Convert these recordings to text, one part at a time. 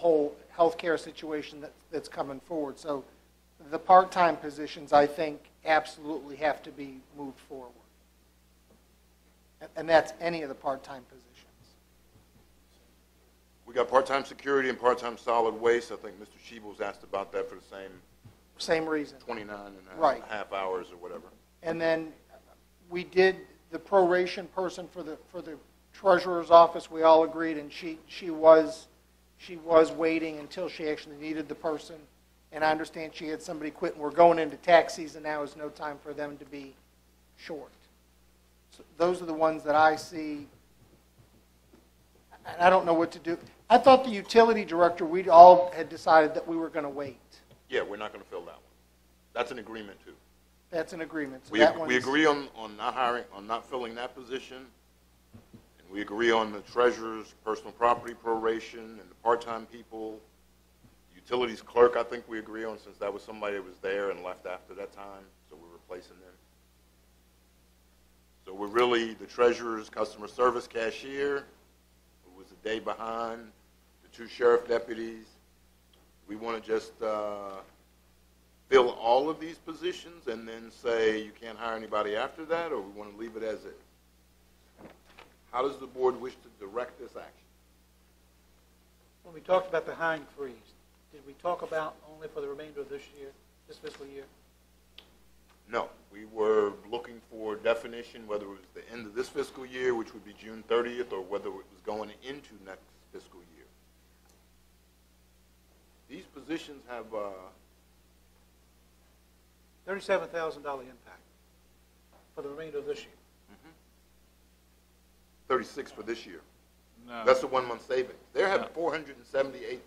whole healthcare situation that's coming forward. So the part-time positions, I think, absolutely have to be moved forward. And that's any of the part-time positions. We got part-time security and part-time solid waste. I think Mr. Sheebles asked about that for the same reason. 29 and right. a half hours or whatever. And then we did the proration person for the treasurer's office. We all agreed, and she was waiting until she actually needed the person. And I understand she had somebody quit, and we're going into tax season now. Is no time for them to be short. So those are the ones that I see, and I don't know what to do. I thought the utility director, we all had decided that we were going to wait. Yeah, we're not going to fill that one. That's an agreement too. That's an agreement. So we agree on not hiring, on not filling that position, and we agree on the treasurer's personal property proration and the part-time people. Utilities clerk, I think we agree on, since that was somebody that was there and left after that time, so we're replacing them. So we're really the treasurer's customer service cashier, who was a day behind, the 2 sheriff deputies. We want to just fill all of these positions and then say you can't hire anybody after that, or we want to leave it as is? How does the board wish to direct this action? When we talked about the hiring freeze, did we talk about only for the remainder of this year, this fiscal year? No. We were looking for definition, whether it was the end of this fiscal year, which would be June 30th, or whether it was going into next fiscal year. These positions have $37,000 impact for the remainder of this year. 36 for this year. No. That's the 1 month savings. They're having $478,000 in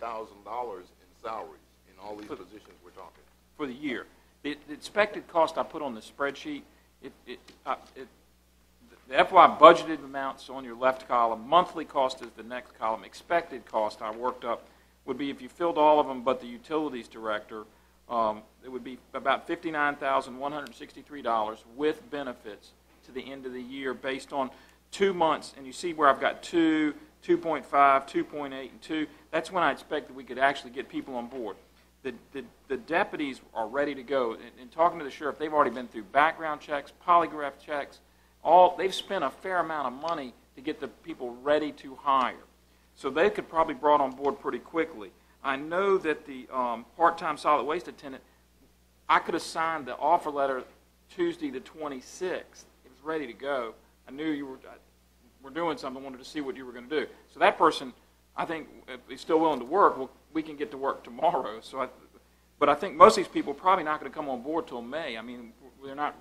salaries in all these positions we're talking. For the year. The expected cost I put on the spreadsheet, the FY budgeted amounts on your left column, monthly cost is the next column, expected cost I worked up would be, if you filled all of them but the utilities director, it would be about $59,163 with benefits to the end of the year based on 2 months. And you see where I've got 2, 2.5, 2.8, and 2. That's when I expect that we could actually get people on board. The deputies are ready to go. And talking to the sheriff, they've already been through background checks, polygraph checks. They've spent a fair amount of money to get the people ready to hire. So they could probably be brought on board pretty quickly. I know that the part-time solid waste attendant, I could have signed the offer letter Tuesday the 26th. It was ready to go. I knew you were doing something, wanted to see what you were going to do. So that person, I think, if he's still willing to work, well, we can get to work tomorrow. But I think most of these people are probably not going to come on board till May. I mean, they're not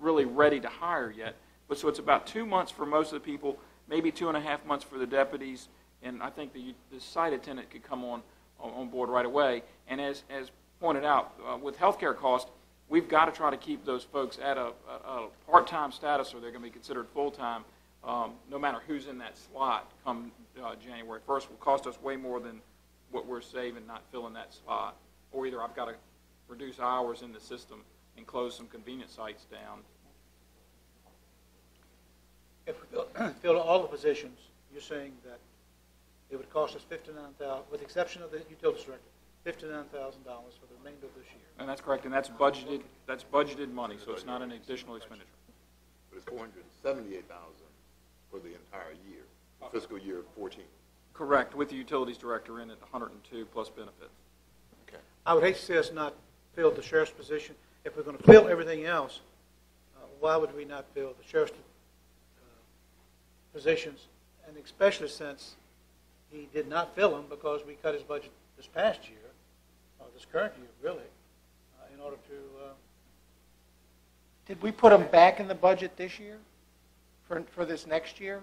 really ready to hire yet. But so it's about 2 months for most of the people, maybe 2.5 months for the deputies, and I think the site attendant could come on board right away. And as pointed out, with healthcare costs, we've got to try to keep those folks at a part-time status, or they're going to be considered full-time, no matter who's in that slot come January 1st. Will cost us way more than what we're saving not filling that slot. Or either I've got to reduce hours in the system and close some convenience sites down. If we fill all the positions, you're saying that it would cost us $59,000, with the exception of the utilities director, $59,000 for the remainder of this year. And that's correct, and that's budgeted. That's budgeted money, so it's not an additional expenditure. But it's $478,000 for the entire year, fiscal year 14. Correct, with the utilities director in at 102 plus benefits. Okay. I would hate to see us not fill the sheriff's position. If we're going to fill everything else, why would we not fill the sheriff's positions? And especially since he did not fill them because we cut his budget this past year, or this current year, really, in order to... Did we put them back in the budget this year for this next year?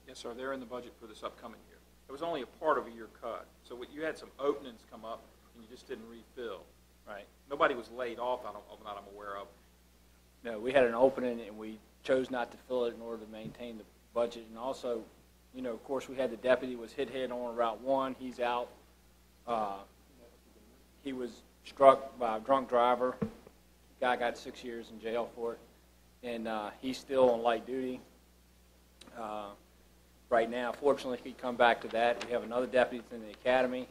Yes, sir. They're in the budget for this upcoming year. It was only a part of a year cut. So you had some openings come up, and you just didn't refill, right? Nobody was laid off, that I'm aware of. No, we had an opening, and we chose not to fill it in order to maintain the budget. And also, you know, of course, we had the deputy was hit head on Route 1. He's out. He was struck by a drunk driver. The guy got 6 years in jail for it. And he's still on light duty. right now. Fortunately, he come back to that. We have another deputy in the academy.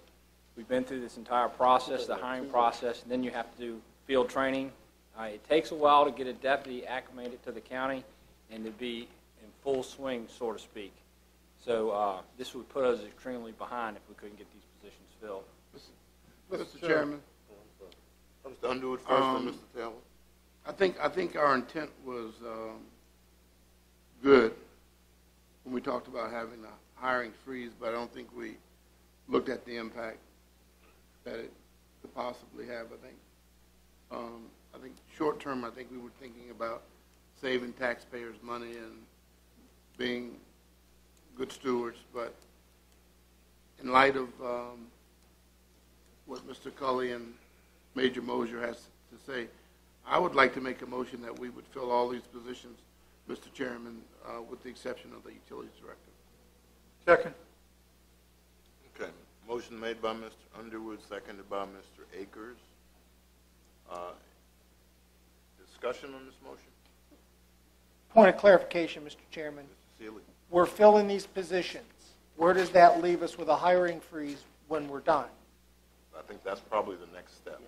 We've been through this entire process, the hiring process, and then you have to do field training. It takes a while to get a deputy acclimated to the county and to be in full swing, so to speak. So this would put us extremely behind if we couldn't get these positions filled. Mr. Chairman, Mr. Underwood first, and Mr. Taylor. I think our intent was good when we talked about having a hiring freeze, but I don't think we looked at the impact that it could possibly have. I think short term, I think we were thinking about saving taxpayers money and being good stewards, but in light of what Mr. Cully and Major Mosier has to say, I would like to make a motion that we would fill all these positions, Mr. Chairman, with the exception of the Utilities Director. Second. Okay, motion made by Mr. Underwood, seconded by Mr. Akers. Discussion on this motion? Point of clarification, Mr. Chairman. Mr. Seeley? We're filling these positions. Where does that leave us with a hiring freeze when we're done? I think that's probably the next step.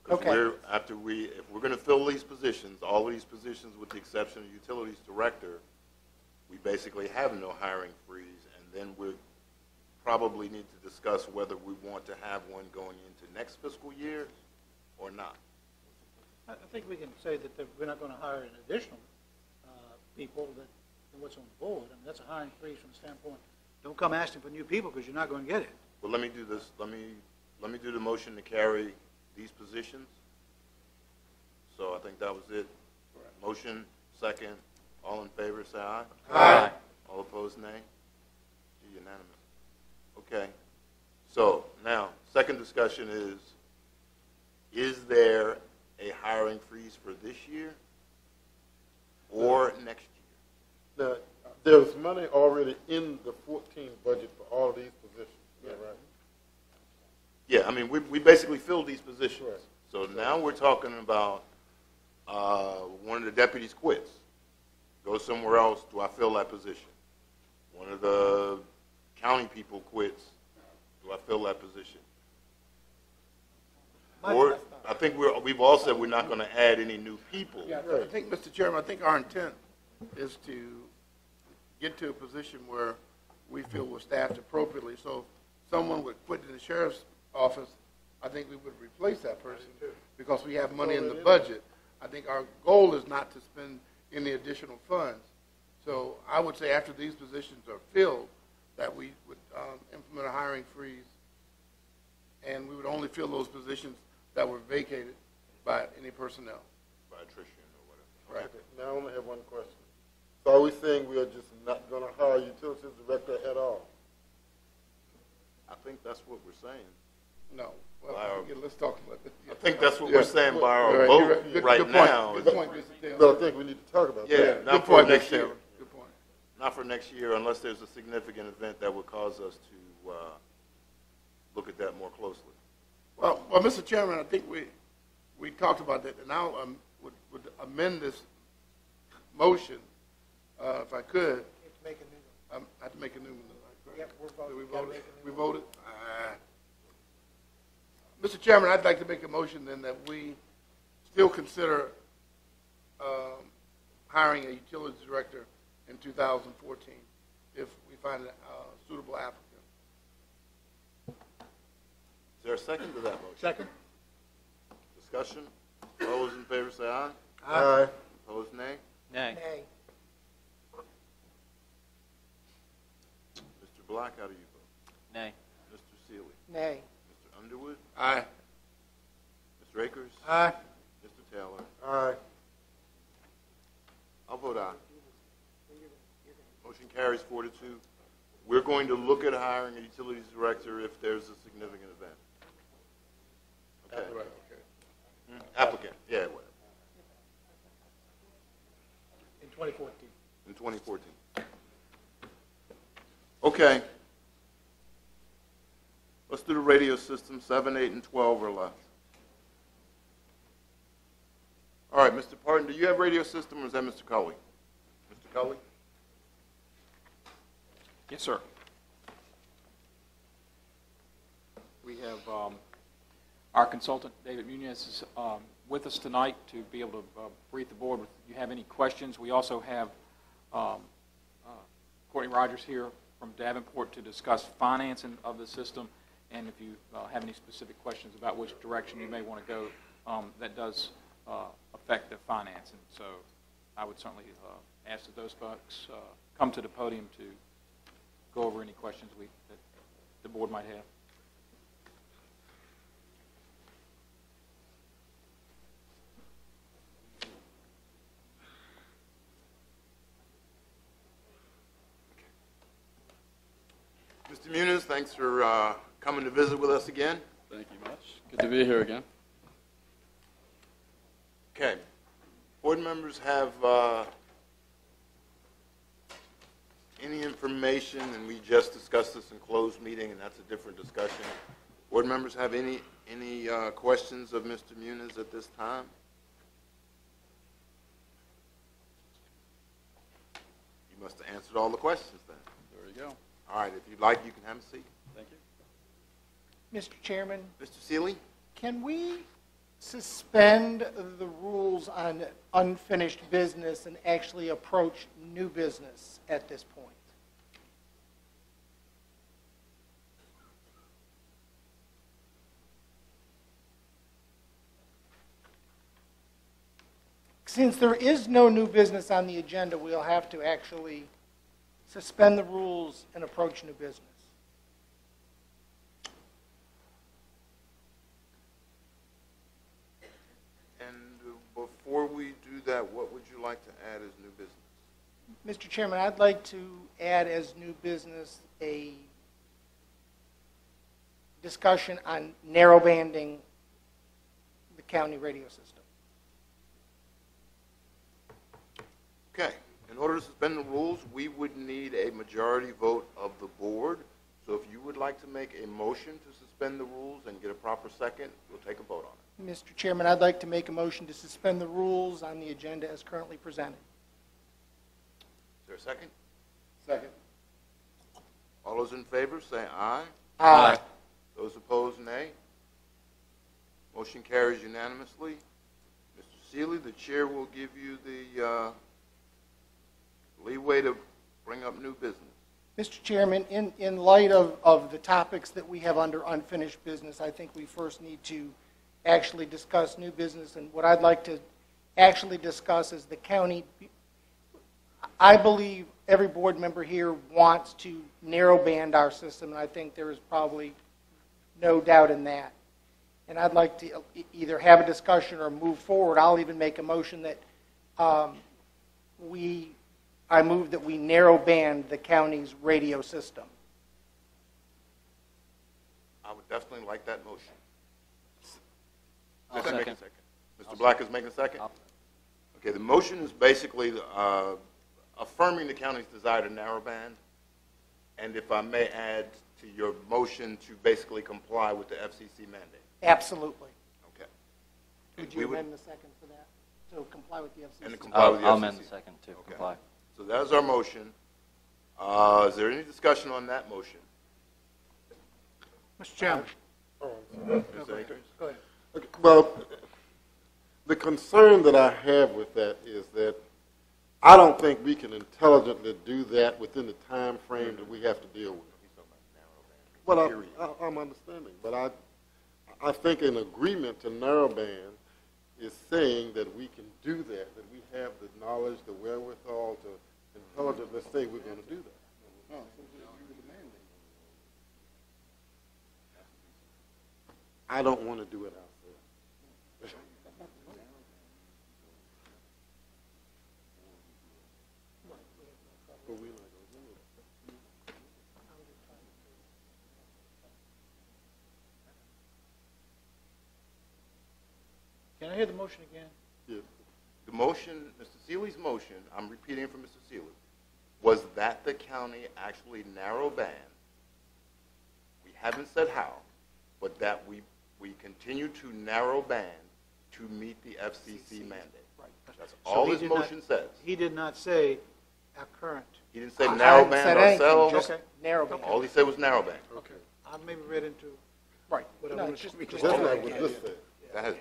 'Cause Okay. if we're going to fill these positions, all of these positions with the exception of Utilities Director, we basically have no hiring freeze, and then we probably need to discuss whether we want to have one going into next fiscal year or not. I think we can say that we're not going to hire an additional people than what's on the board. I mean, that's a hiring freeze from the standpoint, don't come asking for new people because you're not going to get it. Well, let me do this. Let me do the motion to carry these positions. So I think that was it. Motion, second. All in favor, say aye. Aye. All opposed, nay. Unanimous. Okay. So now, second discussion is there a hiring freeze for this year or next year? Now, there's money already in the 14 budget for all of these positions, is that right? Yeah, I mean, we basically filled these positions. Right. So now we're talking about one of the deputies quits, goes somewhere else, do I fill that position? One of the county people quits, do I fill that position? Or, I think we've all said we're not going to add any new people. Yeah, I think, Mr. Chairman, I think our intent is to get to a position where we feel we're staffed appropriately. So someone would quit in the sheriff's office, I think we would replace that person because we have money in the budget. I think our goal is not to spend any additional funds. So I would say after these positions are filled, that we would implement a hiring freeze, and we would only fill those positions that were vacated by any personnel. By attrition or whatever. Right. Okay, now I only have one question. So are we saying we are just not going to hire a utilities director at all? I think that's what we're saying. No. Well, Wow. let's talk about this. I think that's what we're saying by our Right, vote you're right. Good right point. now. Good point, Mr. Taylor. But I think we need to talk about Yeah, that. not Good for point, next Mr. year. Taylor. Good point. Not for next year unless there's a significant event that would cause us to look at that more closely. Well, Mr. Chairman, I think we talked about that, and I would amend this motion, if I could. Make a new one. I have to make a new one. Right? Yep, we're voting. So we Gotta voted? make a We new voted? Mr. Chairman, I'd like to make a motion then that we still consider hiring a utilities director in 2014 if we find a suitable applicant. Is there a second to that motion? Second. Discussion? All those in favor say aye. Aye. Opposed, nay. Nay. Nay. Mr. Black, how do you vote? Nay. Mr. Seeley? Nay. Mr. Underwood? Aye. Mr. Akers? Aye. Mr. Taylor? Aye. I'll vote aye. Motion carries 4-2. We're going to look at hiring a utilities director if there's a significant event. Okay. Right, okay. Applicant, yeah, whatever. In 2014. In 2014. Okay. Let's do the radio system. 7, 8, and 12 are left. All right, Mr. Parton, do you have radio system or is that Mr. Cully? Mr. Cully? Yes, sir. We have our consultant, David Muniz, is with us tonight to be able to brief the board. If you have any questions, we also have Courtney Rogers here from Davenport to discuss financing of the system, and if you have any specific questions about which direction you may want to go, that does affect the financing. So I would certainly ask that those folks come to the podium to go over any questions that the board might have. Mr. Muniz, thanks for coming to visit with us again. Thank you much. Good to be here again. Okay. Board members have any information, and we just discussed this in closed meeting, and that's a different discussion. Board members have any questions of Mr. Muniz at this time? You must have answered all the questions then. There you go. All right, if you'd like, you can have a seat. Thank you. Mr. Chairman, Mr. Seeley? can we suspend the rules on unfinished business and actually approach new business at this point? Since there is no new business on the agenda, we'll have to actually suspend the rules and approach new business. And before we do that, what would you like to add as new business? Mr. Chairman, I'd like to add as new business a discussion on narrowbanding the county radio system. Okay. In order to suspend the rules, we would need a majority vote of the board. So if you would like to make a motion to suspend the rules and get a proper second, we'll take a vote on it. Mr. Chairman, I'd like to make a motion to suspend the rules on the agenda as currently presented. Is there a second? Second. All those in favor say aye. Aye. Those opposed, nay. Motion carries unanimously. Mr. Seeley, the chair will give you the leeway to bring up new business. Mr. Chairman, in light of the topics that we have under unfinished business, I think we first need to actually discuss new business. And what I'd like to actually discuss is the county. I believe every board member here wants to narrow band our system, and I think there is probably no doubt in that. And I'd like to either have a discussion or move forward. I'll even make a motion that I move that we narrow band the county's radio system. I would definitely like that motion. I'll Does that make a second. second? Mr. Black is making a second? Okay, the motion is basically affirming the county's desire to narrow band, and if I may add to your motion to basically comply with the FCC mandate. Absolutely. Okay. Would We you would- amend the second for that? To comply with the FCC? And to comply with the I'll FCC. amend the second to Okay. comply. So that is our motion. Is there any discussion on that motion? Mr. Chairman. Ms. Akers? Go ahead. Okay, well, the concern that I have with that is that I don't think we can intelligently do that within the time frame that we have to deal with. Well, I'm understanding, but I think an agreement to narrowband is saying that we can do that we have the knowledge, the wherewithal to intelligently say we're going to do that. I don't want to do it ourselves. But we're not going to do it. Can I hear the motion again? Yeah. The motion, Mr. Seeley's motion, I'm repeating it for Mr. Seeley, was that the county actually narrow band. We haven't said how, but that we continue to narrow band to meet the FCC mandate. Right. That's So all he his did not- motion says. He did not say our current He didn't say I narrowband haven't said anything, ourselves. just Okay. narrowband. All he said was narrowband. Okay. I maybe read into Right. what I No, wanted just- to just That's read. not what this said. That has,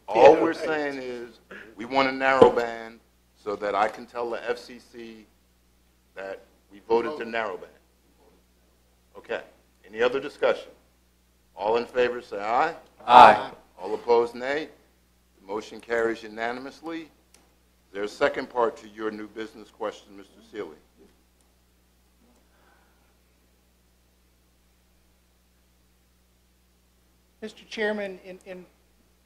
all we're saying is, we want a narrowband so that I can tell the FCC that we voted to narrowband. Okay. Any other discussion? All in favor, say aye. Aye. All opposed, nay. The motion carries unanimously. Is there a second part to your new business question, Mr. Seeley? Mr. Chairman,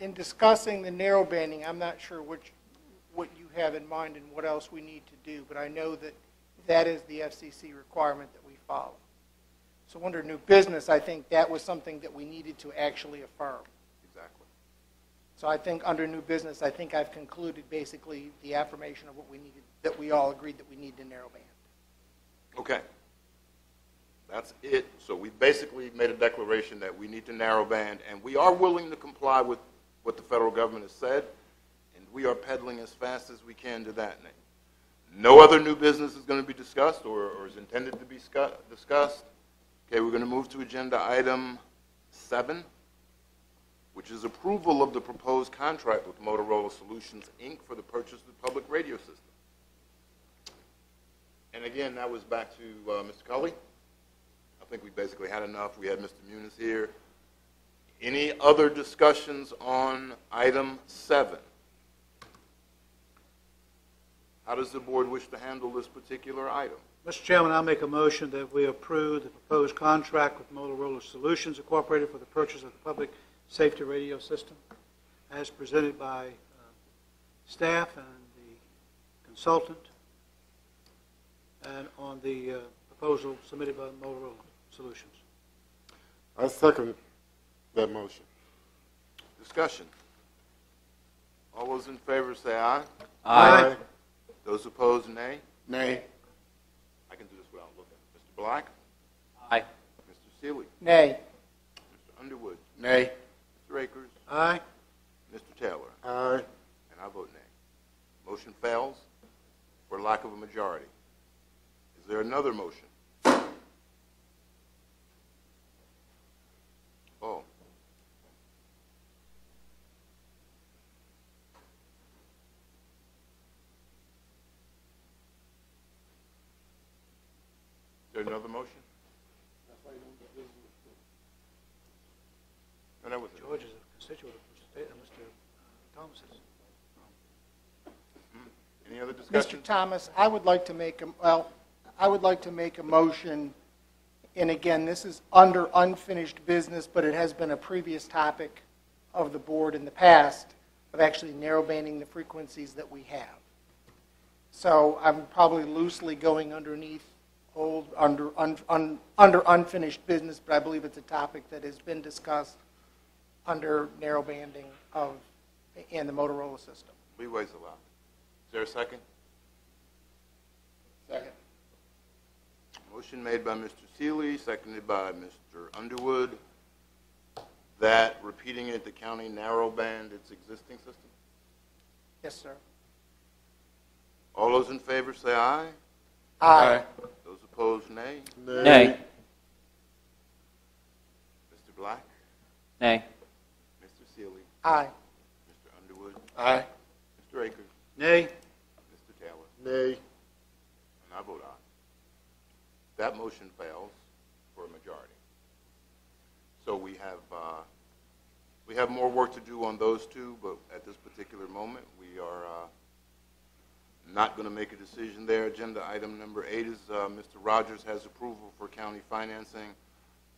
in discussing the narrow banding, I'm not sure what you have in mind and what else we need to do, but I know that that is the FCC requirement that we follow. So under new business, I think that was something that we needed to actually affirm. Exactly. So I think under new business, I think I've concluded basically the affirmation of what we needed, that we all agreed that we need to narrow band. Okay. That's it. So we basically made a declaration that we need to narrow band, and we are willing to comply with what the federal government has said, and we are pedaling as fast as we can to that. No other new business is going to be discussed or is intended to be discussed. Okay, we're going to move to agenda item 7, which is approval of the proposed contract with Motorola Solutions, Inc. for the purchase of the public radio system. And again, that was back to Mr. Cully. I think we basically had enough. We had Mr. Muniz here. Any other discussions on item 7? How does the board wish to handle this particular item? Mr. Chairman, I'll make a motion that we approve the proposed contract with Motorola Solutions Incorporated for the purchase of the public safety radio system as presented by staff and the consultant and on the proposal submitted by Motorola Solutions. I second that motion. Discussion. All those in favor say aye. Aye. Those opposed, nay. Nay. I can do this without looking. Mr. Black? Aye. Mr. Seeley? Nay. Mr. Underwood? Nay. Mr. Akers? Aye. Mr. Taylor? Aye. And I vote nay. Motion fails for lack of a majority. Is there another motion? Oh. Is there another motion? No, that was it. George is a constituent of Mr. Thomas's. Any other discussion? Mr. Thomas, I would like to make a motion, and again, this is under unfinished business, but it has been a previous topic of the board in the past, of actually narrow banding the frequencies that we have. So I'm probably loosely going underneath under unfinished business, but I believe it's a topic that has been discussed under narrow banding and the Motorola system. Leeway's allowed. Is there a second? Second. Motion made by Mr. Seeley, seconded by Mr. Underwood, that repeating it, the county narrow band its existing system. Yes, sir. All those in favor say aye. Aye. Those opposed, nay. Nay. Mr. Black, Nay. Mr. Seeley, Aye. Mr. Underwood, Aye. Mr. Akers, Nay. Mr. Taylor, Nay. and I vote aye. That motion fails for a majority. So we have more work to do on those two, but at this particular moment, we are not going to make a decision there. Agenda item number 8 is Mr. Rogers has approval for county financing.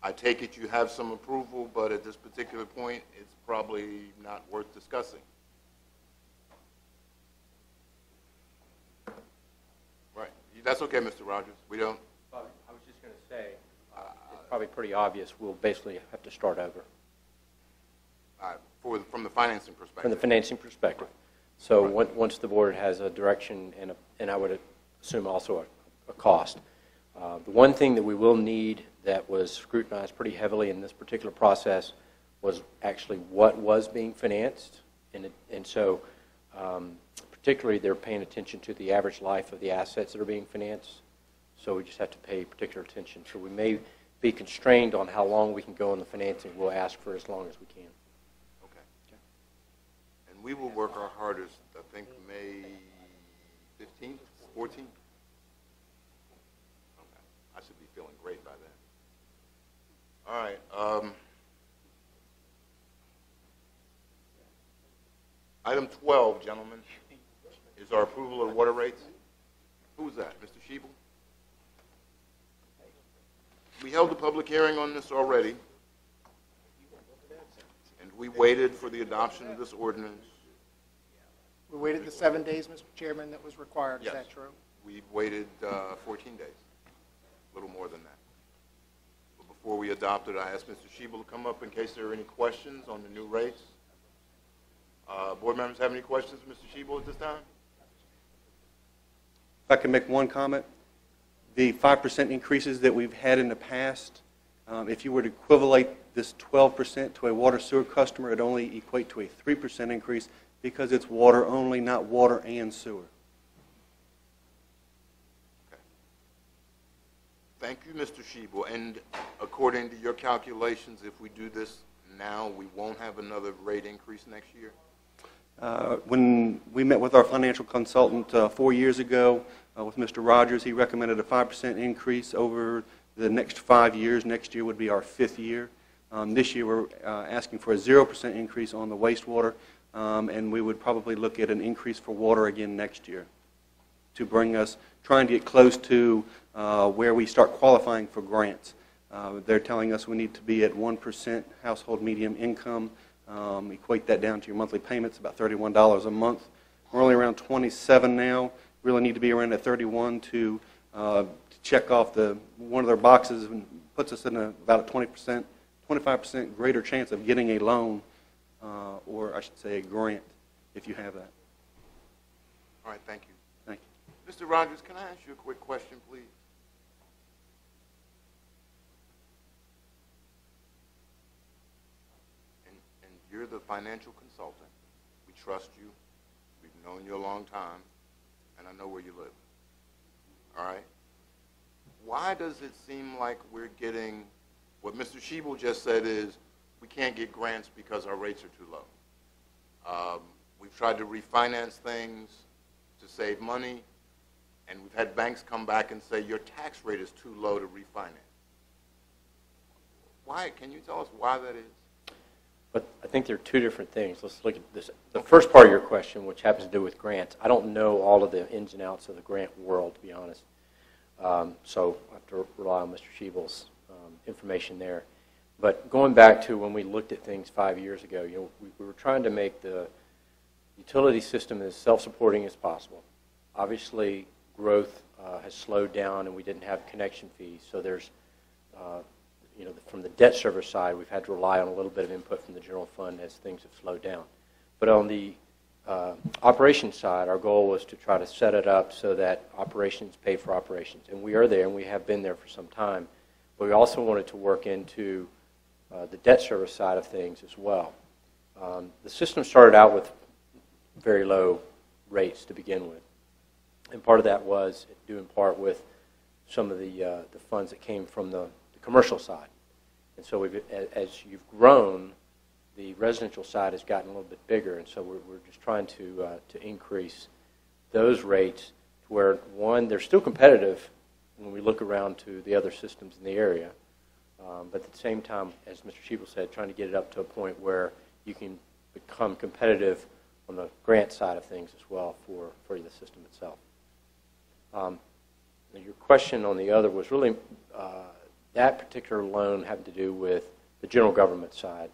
I take it you have some approval, but at this particular point, it's probably not worth discussing. Right. That's okay, Mr. Rogers. We don't. I was just going to say, it's probably pretty obvious, we'll basically have to start over From the financing perspective. from the financing perspective. So once the board has a direction and I would assume also a cost. The one thing that we will need that was scrutinized pretty heavily in this particular process was actually what was being financed. And so particularly they're paying attention to the average life of the assets that are being financed. So we just have to pay particular attention. So we may be constrained on how long we can go in the financing. We'll ask for as long as we can. Okay. And we will work our hardest, I think, May 15th, 14th? Okay. I should be feeling great by then. All right. Item 12, gentlemen, is our approval of water rates. Who's that, Mr. Shebel? We held a public hearing on this already, and we waited for the adoption of this ordinance. We waited the 7 days, Mr. Chairman, that was required. Is Yes. that true? We waited 14 days, a little more than that. But before we adopted, I asked Mr. Shebel to come up in case there are any questions on the new rates. Board members have any questions, Mr. Shebel, at this time? If I can make one comment, the 5% increases that we've had in the past, if you were to equivalent this 12% to a water sewer customer, it only equate to a 3% increase because it's water only, not water and sewer. Okay. Thank you, Mr. Shebel. And according to your calculations, if we do this now, we won't have another rate increase next year? When we met with our financial consultant 4 years ago with Mr. Rogers, he recommended a 5% increase over the next 5 years. Next year would be our 5th year. This year we're asking for a 0% increase on the wastewater, and we would probably look at an increase for water again next year to bring us, trying to get close to where we start qualifying for grants. They're telling us we need to be at 1% household medium income. Equate that down to your monthly payments, about $31 a month. We're only around 27 now. Really need to be around at 31 to check off one of their boxes, and puts us in about a 20%, 25% greater chance of getting a loan, or I should say a grant, if you have that. All right, thank you. Thank you. Mr. Rogers, can I ask you a quick question, please? And you're the financial consultant. We trust you. We've known you a long time, and I know where you live. All right? Why does it seem like we're getting, what Mr. Shebel just said is, we can't get grants because our rates are too low. We've tried to refinance things to save money, and we've had banks come back and say, your tax rate is too low to refinance. Why? Can you tell us why that is? But I think there are two different things. Let's look at this. The first part of your question, which happens to do with grants, I don't know all of the ins and outs of the grant world, to be honest. So I have to rely on Mr. Shebel's information there. But going back to when we looked at things 5 years ago, we were trying to make the utility system as self-supporting as possible. Obviously, growth has slowed down, and we didn't have connection fees. So there's, from the debt service side, we've had to rely on a little bit of input from the general fund as things have slowed down. But on the operations side, our goal was to try to set it up so that operations pay for operations. And we are there, and we have been there for some time. But we also wanted to work into the debt service side of things as well. The system started out with very low rates to begin with. And part of that was due in part with some of the funds that came from the commercial side. And so as you've grown, the residential side has gotten a little bit bigger, and so we're just trying to increase those rates to where, one, they're still competitive when we look around to the other systems in the area, but at the same time, as Mr. Shebel said, trying to get it up to a point where you can become competitive on the grant side of things as well for the system itself. Your question on the other was really that particular loan having to do with the general government side.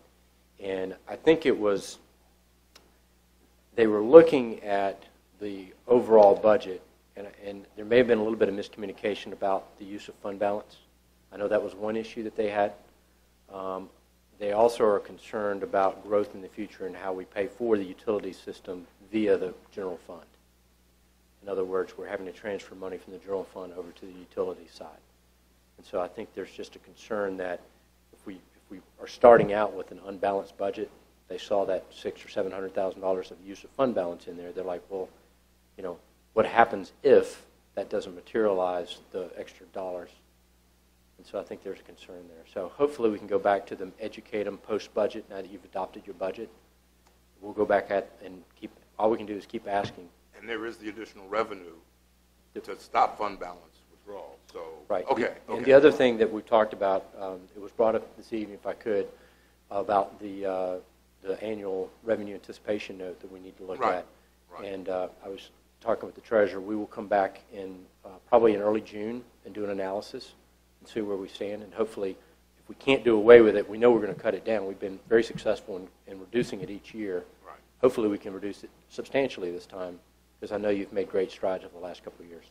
And I think it was, they were looking at the overall budget, and there may have been a little bit of miscommunication about the use of fund balance. I know that was one issue that they had. They also are concerned about growth in the future and how we pay for the utility system via the general fund. In other words, we're having to transfer money from the general fund over to the utility side. And so I think there's just a concern that if we are starting out with an unbalanced budget, they saw that $600,000 or $700,000 of use of fund balance in there, they're like, well, what happens if that doesn't materialize, the extra dollars. And so I think there's a concern there. So hopefully we can go back to them, educate them post-budget, now that you've adopted your budget. We'll go back at and keep, all we can do is keep asking. And there is the additional revenue to stop fund balance withdrawal, so. Right. Okay, And okay. the other thing that we talked about, it was brought up this evening, if I could, about the annual revenue anticipation note that we need to look Right, at. right. And I was talking with the treasurer. We will come back in probably in early June and do an analysis and see where we stand. And hopefully, if we can't do away with it, we know we're going to cut it down. We've been very successful in reducing it each year. Right. Hopefully, we can reduce it substantially this time, because I know you've made great strides over the last couple of years.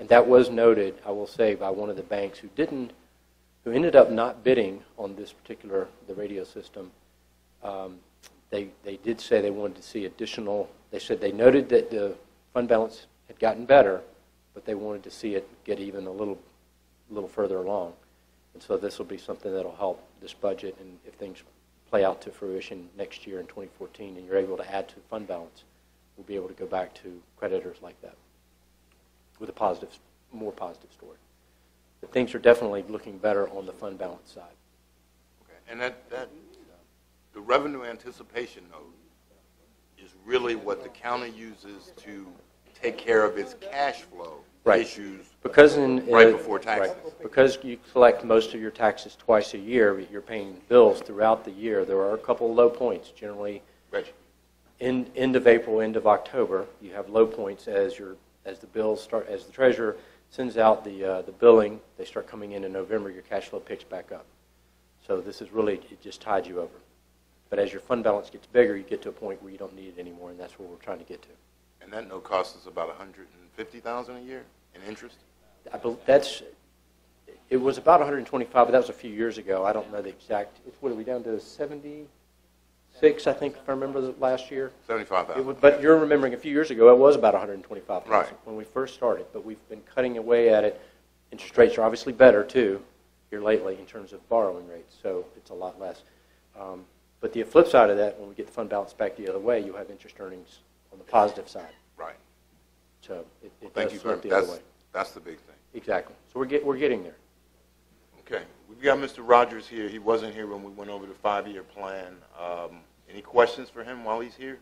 And that was noted, I will say, by one of the banks who ended up not bidding on this particular, the radio system. They did say they wanted to see additional, they said they noted that the fund balance had gotten better, but they wanted to see it get even a little further along. And so this will be something that will help this budget, and if things play out to fruition next year in 2014 and you're able to add to the fund balance, we'll be able to go back to creditors like that with a more positive story. But things are definitely looking better on the fund balance side. Okay. And the revenue anticipation note is really what the county uses to take care of its cash flow Right. issues Because right before taxes. right. Because you collect most of your taxes twice a year, but you're paying bills throughout the year. There are a couple of low points. Generally, Reggie. end of April, end of October, you have low points as the bills start. As the treasurer sends out the billing, they start coming in November. Your cash flow picks back up. So this is really, it just tied you over. But as your fund balance gets bigger, you get to a point where you don't need it anymore, and that's where we're trying to get to. And that note costs us about $150,000 a year in interest? It was about 125, but that was a few years ago. I don't know the exact. What are we down to? 76, I think, if I remember the last year. 75,000. But you're remembering a few years ago, it was about 125,000 Right. when we first started. But we've been cutting away at it. Interest rates are obviously better too here lately in terms of borrowing rates, so it's a lot less. But the flip side of that, when we get the fund balance back the other way, you have interest earnings on the positive side. Right. So it Thank does you flip very the much. other way. That's the big thing. Exactly. So we're getting there. Okay. We've got Mr. Rogers here. He wasn't here when we went over the 5-year plan. Any questions for him while he's here?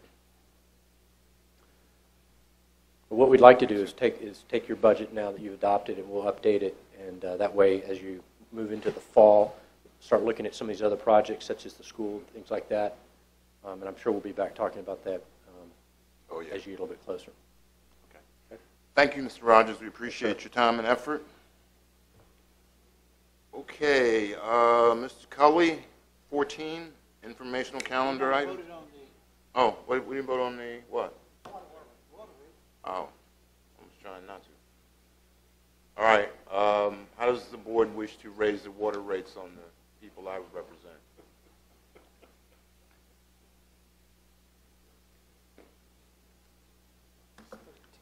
But what we'd like to do is take your budget now that you've adopted it, we'll update it, and that way, as you move into the fall, start looking at some of these other projects, such as the school, things like that. And I'm sure we'll be back talking about that Oh, yeah. as you get a little bit closer. Thank you, Mr. Rogers. We appreciate your time and effort. Okay, Mr. Cully, 14, informational calendar item. Oh, we didn't vote on the what? Oh, I'm just trying not to. All right, how does the board wish to raise the water rates on the people I represent?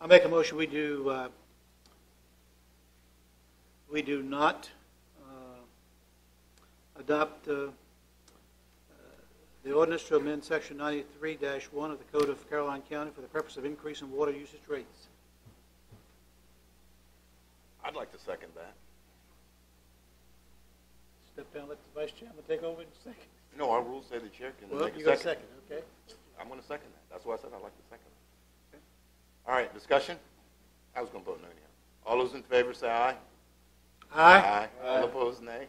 I make a motion, we do not adopt the ordinance to amend Section 93-1 of the Code of Caroline County for the purpose of increasing water usage rates. I'd like to second that. Step down, let the vice chairman take over in a second. No, our rules say the chair can Well, make you a got a second. second, okay? I'm going to second that. That's why I said I'd like to second it. Okay. All right, discussion? I was going to vote no anyhow. All those in favor say aye. Aye. All opposed, nay.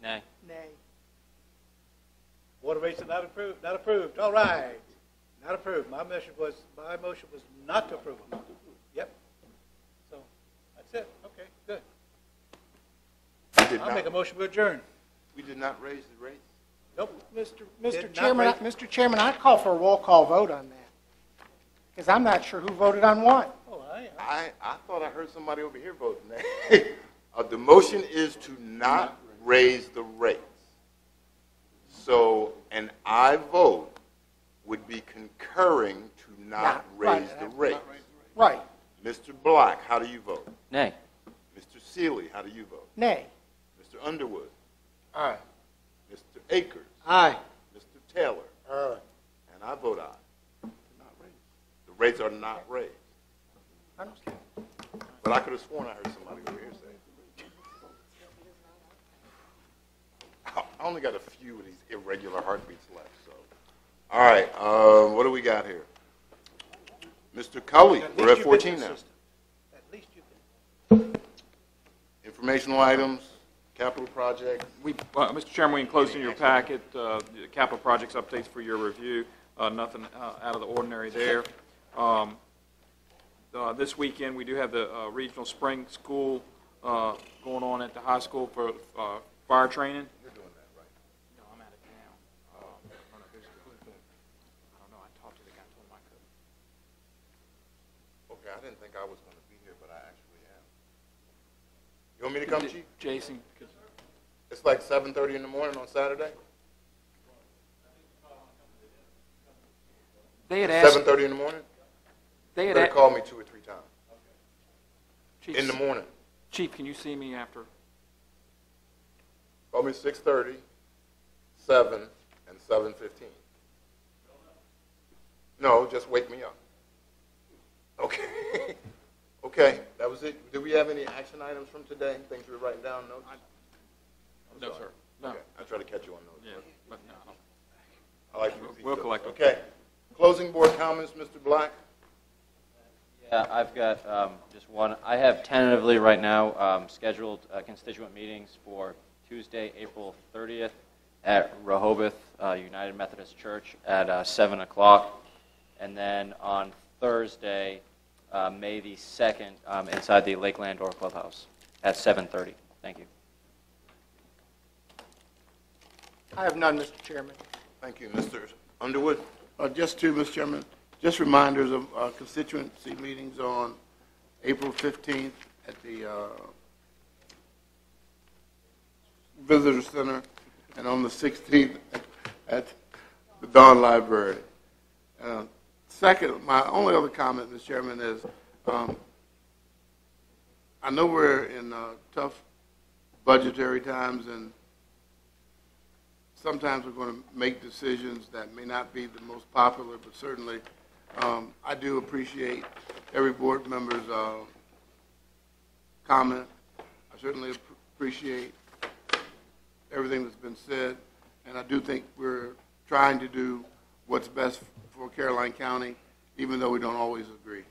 Nay. Nay. Water rates are not approved, not approved, all right. Not approved. My motion was not to approve them. Yep. So, that's it, okay, good. I'll make a motion to adjourn. We did not raise the rates? Nope. Mr. Did not Chairman, raise- Mr. Chairman, I'd call for a roll call vote on that. Because I'm not sure who voted on what. Oh, I thought I heard somebody over here voting nay. The motion is to not raise the rates. So an I vote would be concurring to not Right, raise the rates. Right. Mr. Black, how do you vote? Nay. Mr. Seeley, how do you vote? Nay. Mr. Underwood? Aye. Mr. Akers? Aye. Mr. Taylor? Aye. And I vote aye. The rates are not raised. I understand. But I could have sworn I heard somebody over here say it. I only got a few of these irregular heartbeats left, so. All right, what do we got here? Mr. Cully, we're at 14 now. At least you've been. Informational items, capital projects. Mr. Chairman, we enclosed in your packet the capital projects updates for your review. Nothing out of the ordinary there. This weekend, we do have the regional spring school going on at the high school for fire training. You're doing that, right? No, I'm out of town. I don't know who's doing. I don't know. I talked to the guy, told him I could. Okay, I didn't think I was going to be here, but I actually am. You want me to come, Chief? Jason, It's like 7:30 in the morning on Saturday? they had asked. 7:30 in the morning? They You had better asked. call me 2 or 3 times. Chief, In the morning. Chief, can you see me after? Call me 6:30, 7, and 7:15. No, just wake me up. Okay. Okay, that was it. Do we have any action items from today? Things we're writing down, notes? I'm No, sorry. sir. No. Okay, I try to catch you on notes. Yeah, but no. I like to We'll collect them. Okay. Closing board comments, Mr. Black? Yeah, I've got just one. I have tentatively right now scheduled constituent meetings for Tuesday, April 30th at Rehoboth United Methodist Church at 7 o'clock. And then on Thursday, May the 2nd, inside the Lake Landor Clubhouse at 7:30. Thank you. I have none, Mr. Chairman. Thank you. Mr. Underwood? Just two, Mr. Chairman, just reminders of constituency meetings on April 15th at the Visitor Center, and on the 16th at the Dawn Library. Second, my only other comment, Mr. Chairman, is I know we're in tough budgetary times, and sometimes we're going to make decisions that may not be the most popular, but certainly I do appreciate every board member's comment. I certainly appreciate everything that's been said, and I do think we're trying to do what's best for Caroline County, even though we don't always agree.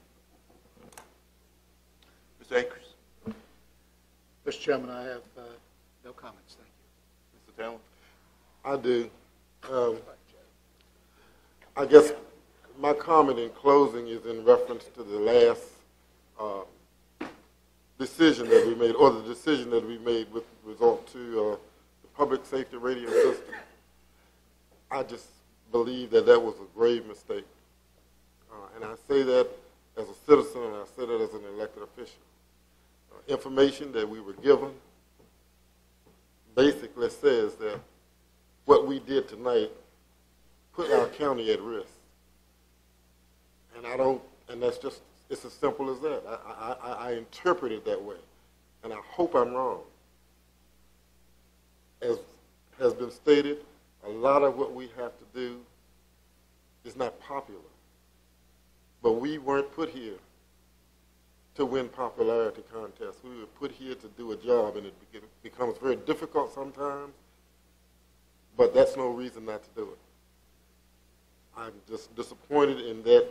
Mr. Akers? Mr. Chairman, I have no comments. Thank you. Mr. Taylor? I do. I guess my comment in closing is in reference to the last decision that we made, or the decision that we made with result to the public safety radio system. I just believe that that was a grave mistake. And I say that as a citizen, and I say that as an elected official. Information that we were given basically says that what we did tonight put our county at risk. And that's just, it's as simple as that. I interpret it that way, and I hope I'm wrong. As has been stated, a lot of what we have to do is not popular. But we weren't put here to win popularity contests. We were put here to do a job, and it becomes very difficult sometimes, but that's no reason not to do it. I'm just disappointed in that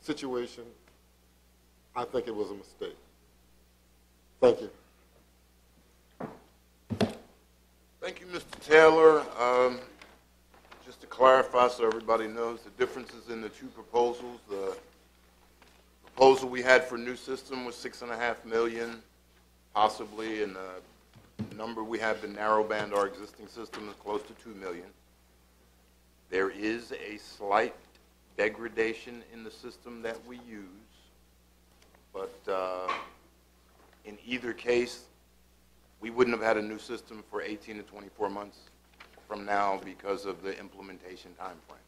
situation. I think it was a mistake. Thank you. Thank you, Mr. Taylor. Just to clarify so everybody knows the differences in the two proposals. The proposal we had for new system was $6.5 million, possibly, and the number we have to narrow band our existing system is close to $2 million. There is a slight degradation in the system that we use, but in either case, we wouldn't have had a new system for 18 to 24 months from now because of the implementation time frame.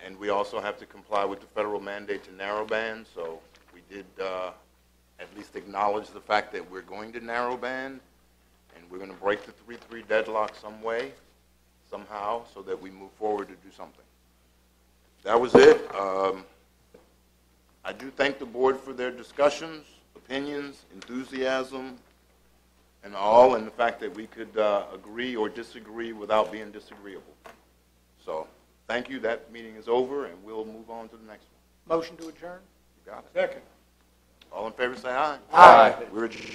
And we also have to comply with the federal mandate to narrow band, so we did at least acknowledge the fact that we're going to narrow band, and we're going to break the 3-3 deadlock some way, somehow, so that we move forward to do something. That was it. I do thank the board for their discussions, opinions, enthusiasm, and all, and the fact that we could agree or disagree without being disagreeable. So, thank you. That meeting is over, and we'll move on to the next one. Motion to adjourn? You got it. Second. All in favor, say aye. Aye. We're adjourned.